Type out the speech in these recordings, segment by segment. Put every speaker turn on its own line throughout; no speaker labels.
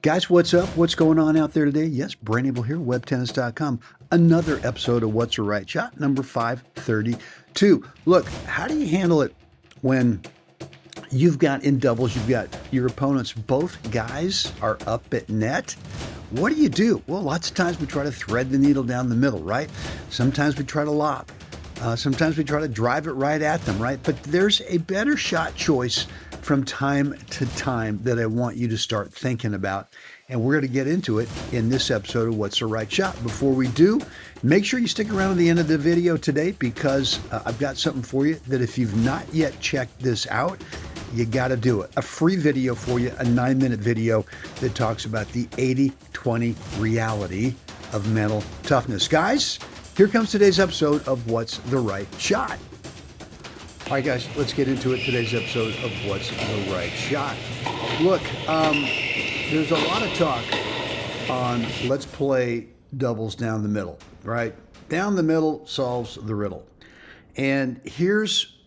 Guys, what's up? What's going on out there today? Yes, Brent Abel here, webtennis.com. Another episode of What's a Right Shot, number 532. Look, how do you handle it when you've got in doubles, you've got your opponents, both guys are up at net? What do you do? Well, lots of times we try to thread the needle down the middle, right? Sometimes we try to lob. Sometimes we try to drive it right at them, right? But there's a better shot choice from time to time that I want you to start thinking about. And we're going to get into it in this episode of What's the Right Shot. Before we do, make sure you stick around to the end of the video today because I've got something for you that if you've not yet checked this out, you got to do it. A free video for you, a 9-minute video that talks about the 80-20 reality of mental toughness. Guys, here comes today's episode of What's the Right Shot. All right, guys, let's get into it. Today's episode of What's the Right Shot. Look, there's a lot of talk on let's play doubles down the middle, right? Down the middle solves the riddle. And here's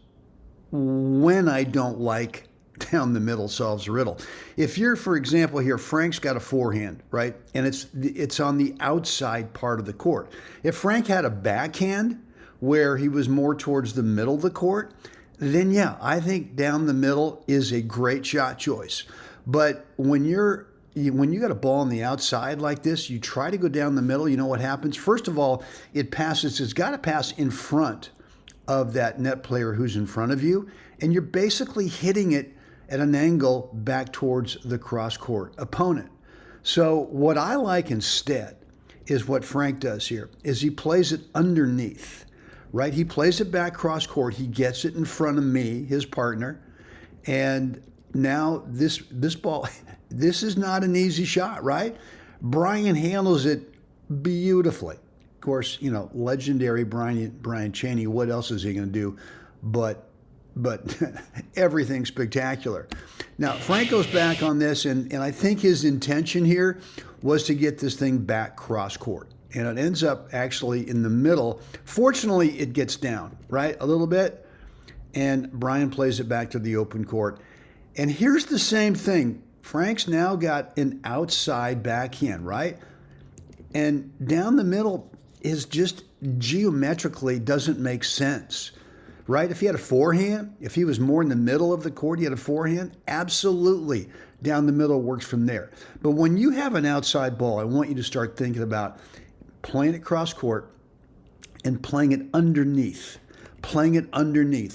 when I don't like down the middle solves the riddle. If you're, for example, here, Frank's got a forehand, right? And it's on the outside part of the court. If Frank had a backhand where he was more towards the middle of the court, then yeah, I think down the middle is a great shot choice. But when you got a ball on the outside like this, you try to go down the middle, you know what happens? First of all, it's got to pass in front of that net player who's in front of you, and you're basically hitting it at an angle back towards the cross-court opponent. So what I like instead is what Frank does here, is he plays it underneath, right? He plays it back cross-court, he gets it in front of me, his partner, and now this ball, this is not an easy shot, right? Brian handles it beautifully. Of course, you know, legendary Brian Cheney, what else is he going to do but everything spectacular. Now, Frank goes back on this, and I think his intention here was to get this thing back cross-court. And it ends up actually in the middle. Fortunately, it gets down, right, a little bit, and Brian plays it back to the open court. And here's the same thing. Frank's now got an outside backhand, right? And down the middle is just geometrically doesn't make sense, right? If he had a forehand, if he was more in the middle of the court, he had a forehand, absolutely down the middle works from there. But when you have an outside ball, I want you to start thinking about playing it cross court and playing it underneath,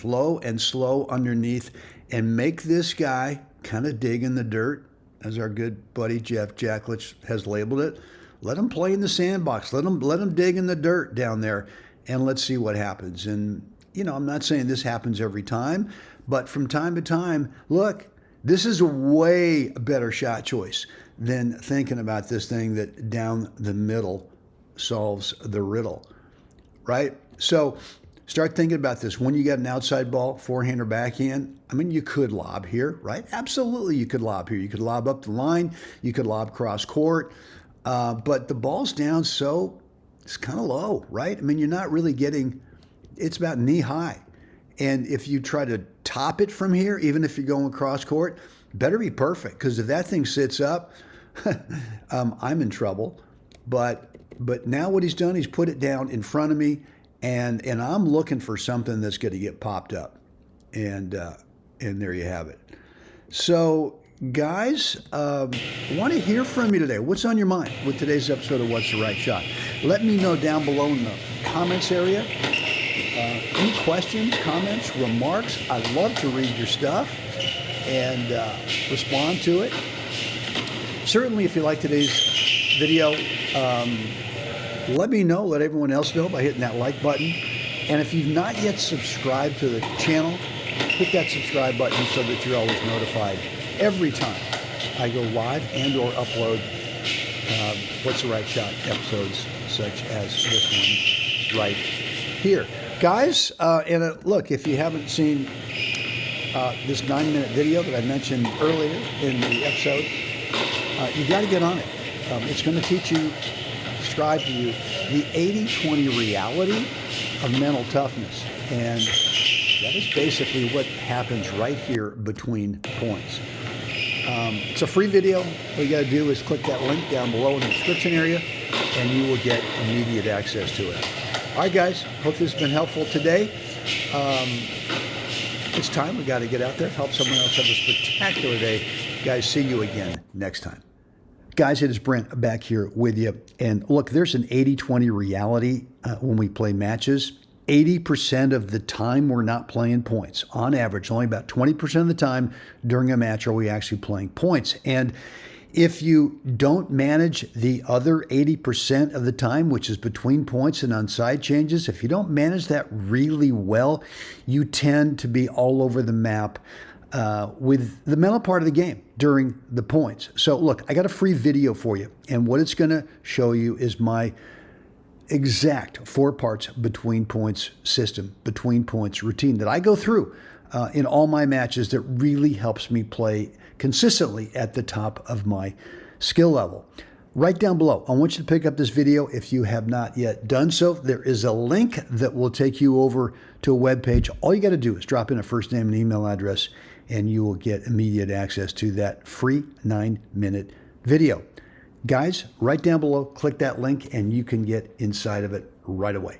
low and slow underneath, and make this guy kind of dig in the dirt, as our good buddy Jeff Jacklich has labeled it. Let him play in the sandbox. Let him dig in the dirt down there, and let's see what happens. And, you know, I'm not saying this happens every time, but from time to time, look, this is a way better shot choice than thinking about this thing that down the middle solves the riddle, right? So start thinking about this. When you got an outside ball, forehand or backhand, I mean, you could lob here, right? Absolutely, you could lob here. You could lob up the line. You could lob cross court. But the ball's down, so it's kind of low, right? I mean, you're not really getting, it's about knee high. And if you try to top it from here, even if you're going cross court, better be perfect, because if that thing sits up, I'm in trouble. But now what he's done, he's put it down in front of me, and I'm looking for something that's going to get popped up. And there you have it. So, guys, I want to hear from you today. What's on your mind with today's episode of What's the Right Shot? Let me know down below in the comments area. Any questions, comments, remarks? I'd love to read your stuff and respond to it. Certainly, if you like today's video, let me know. Let everyone else know by hitting that like button. And if you've not yet subscribed to the channel, hit that subscribe button so that you're always notified every time I go live and or upload What's the Right Shot episodes such as this one right here. Guys, look, if you haven't seen this 9-minute video that I mentioned earlier in the episode, you got to get on it. It's going to teach you, describe to you, the 80-20 reality of mental toughness. And that is basically what happens right here between points. It's a free video. All you got to do is click that link down below in the description area, and you will get immediate access to it. All right, guys. Hope this has been helpful today. It's time. We got to get out there, help someone else have a spectacular day. Guys, see you again next time. Guys, it is Brent back here with you. And look, there's an 80-20 reality when we play matches. 80% of the time we're not playing points. On average, only about 20% of the time during a match are we actually playing points. And if you don't manage the other 80% of the time, which is between points and on side changes, if you don't manage that really well, you tend to be all over the map with the mental part of the game during the points. So look, I got a free video for you, and what it's going to show you is my exact 4 parts between points system, between points routine that I go through in all my matches that really helps me play consistently at the top of my skill level. Right down below, I want you to pick up this video if you have not yet done so. There is a link that will take you over to a web page. All you got to do is drop in a first name and email address, and you will get immediate access to that free 9-minute video. Guys, right down below, click that link, and you can get inside of it right away.